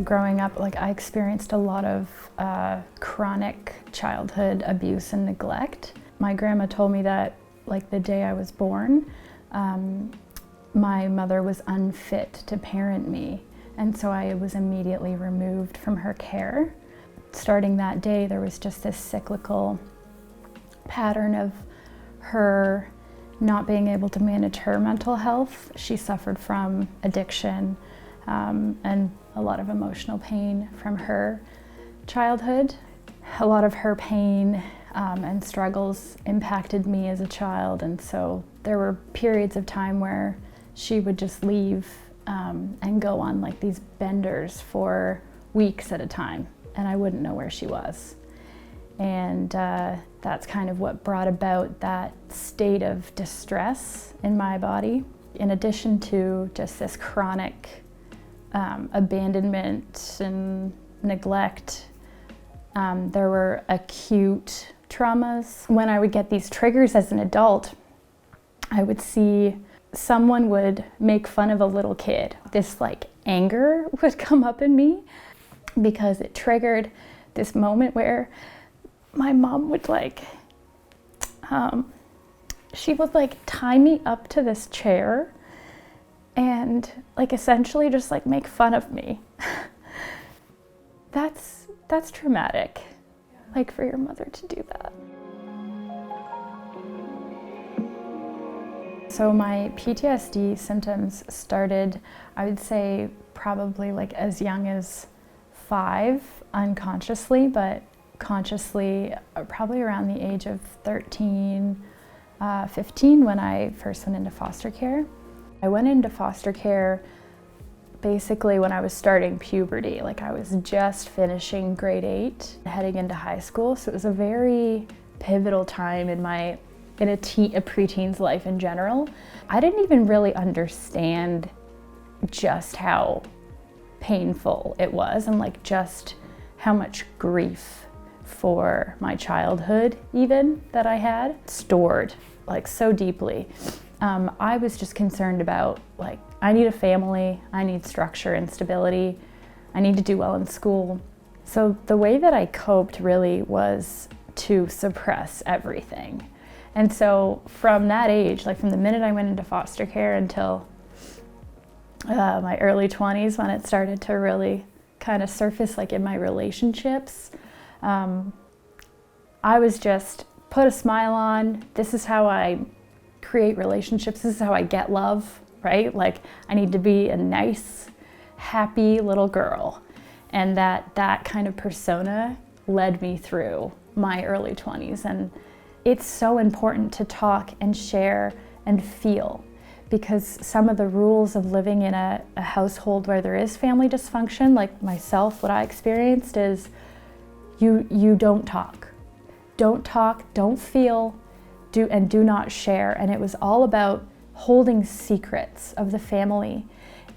Growing up, I experienced a lot of chronic childhood abuse and neglect. My grandma told me that the day I was born, my mother was unfit to parent me, and so I was immediately removed from her care. Starting that day, there was just this cyclical pattern of her not being able to manage her mental health. She suffered from addiction and a lot of emotional pain from her childhood. A lot of her pain and struggles impacted me as a child, and so there were periods of time where she would just leave and go on these benders for weeks at a time, and I wouldn't know where she was. And that's kind of what brought about that state of distress in my body. In addition to just this chronic abandonment and neglect, there were acute traumas. When I would get these triggers as an adult, I would see someone would make fun of a little kid. This anger would come up in me because it triggered this moment where my mom would she would tie me up to this chair and essentially just make fun of me. That's traumatic, for your mother to do that. So my PTSD symptoms started, I would say, probably as young as 5, unconsciously, but consciously probably around the age of 13, 15 when I first went into foster care. I went into foster care basically when I was starting puberty. I was just finishing grade 8, heading into high school, so it was a very pivotal time in a preteen's life in general. I didn't even really understand just how painful it was and just how much grief for my childhood even that I had stored so deeply. I was just concerned about I need a family, I need structure and stability, I need to do well in school. So the way that I coped really was to suppress everything. And so from that age, from the minute I went into foster care until my early 20s, when it started to really kind of surface in my relationships, I was just put a smile on. This is how I create relationships. This is how I get love, right? I need to be a nice, happy little girl. And that kind of persona led me through my early 20s. And it's so important to talk and share and feel, because some of the rules of living in a household where there is family dysfunction, like myself, what I experienced is you don't talk. Don't talk, don't feel, do not share. And it was all about holding secrets of the family.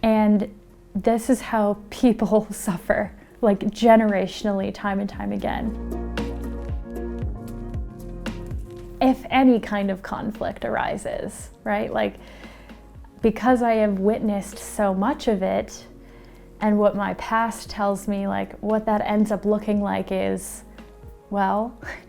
And this is how people suffer, generationally, time and time again. If any kind of conflict arises, right? Because I have witnessed so much of it, and what my past tells me, what that ends up looking like is,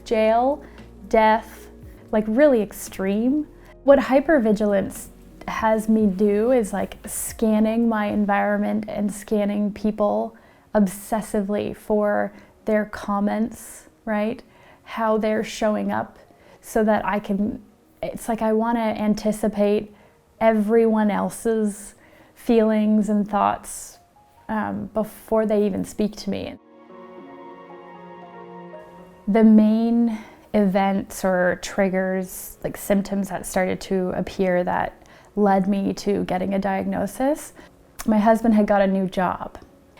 jail, death, really extreme. What hypervigilance has me do is scanning my environment and scanning people obsessively for their comments, right? How they're showing up, so that I can, I want to anticipate everyone else's feelings and thoughts before they even speak to me. The main events or triggers, symptoms that started to appear that led me to getting a diagnosis, my husband had got a new job,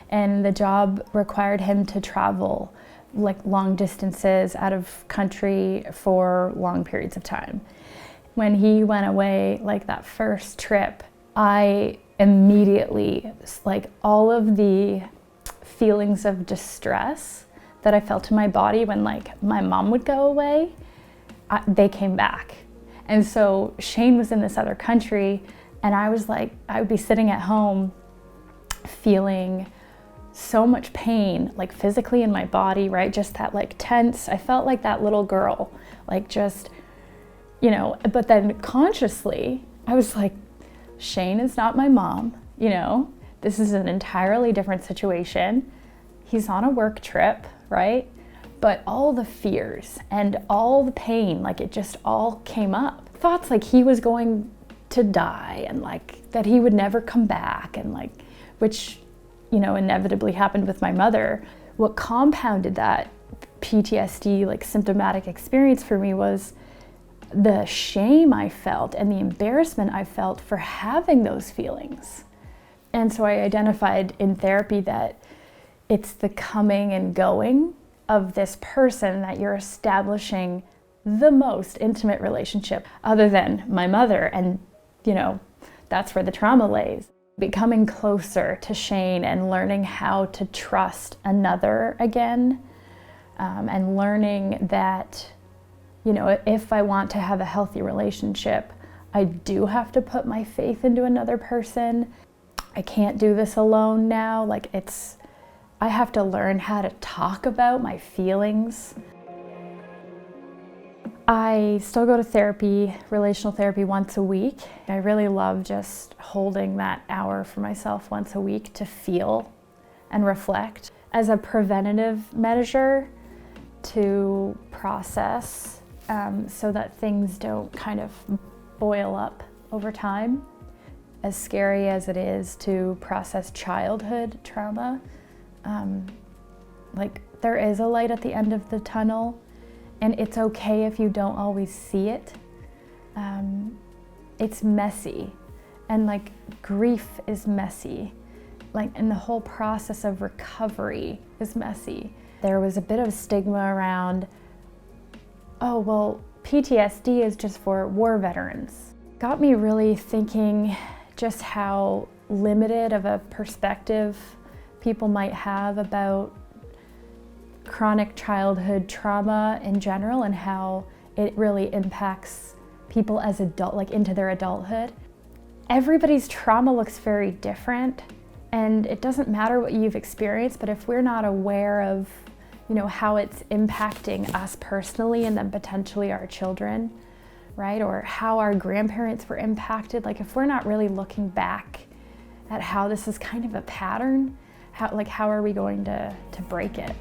and the job required him to travel long distances out of country for long periods of time. When he went away, that first trip, I immediately, all of the feelings of distress that I felt in my body when my mom would go away, they came back. And so Shane was in this other country, and I would be sitting at home feeling so much pain, like physically in my body, right? Just that like tense, I felt like that little girl, like just, you know, but then consciously, I was like, Shane is not my mom, you know? This is an entirely different situation. He's on a work trip, right? But all the fears and all the pain, like it just all came up. Thoughts like he was going to die and like that he would never come back and like, which, you know, inevitably happened with my mother. What compounded that PTSD like symptomatic experience for me was the shame I felt and the embarrassment I felt for having those feelings. And so I identified in therapy that it's the coming and going of this person that you're establishing the most intimate relationship other than my mother. And, you know, that's where the trauma lays. Becoming closer to Shane and learning how to trust another again, and learning that, you know, if I want to have a healthy relationship, I do have to put my faith into another person. I can't do this alone now. Like I have to learn how to talk about my feelings. I still go to therapy, relational therapy, once a week. I really love just holding that hour for myself once a week to feel and reflect as a preventative measure to process, so that things don't kind of boil up over time. As scary as it is to process childhood trauma, like there is a light at the end of the tunnel. And it's okay if you don't always see it. It's messy, and like grief is messy, like, and the whole process of recovery is messy. There was a bit of stigma around, oh, well, PTSD is just for war veterans. Got me really thinking just how limited of a perspective people might have about chronic childhood trauma in general and how it really impacts people as adult, like into their adulthood. Everybody's trauma looks very different, and it doesn't matter what you've experienced, but if we're not aware of, you know, how it's impacting us personally and then potentially our children, right? Or how our grandparents were impacted, like if we're not really looking back at how this is kind of a pattern, how are we going to break it?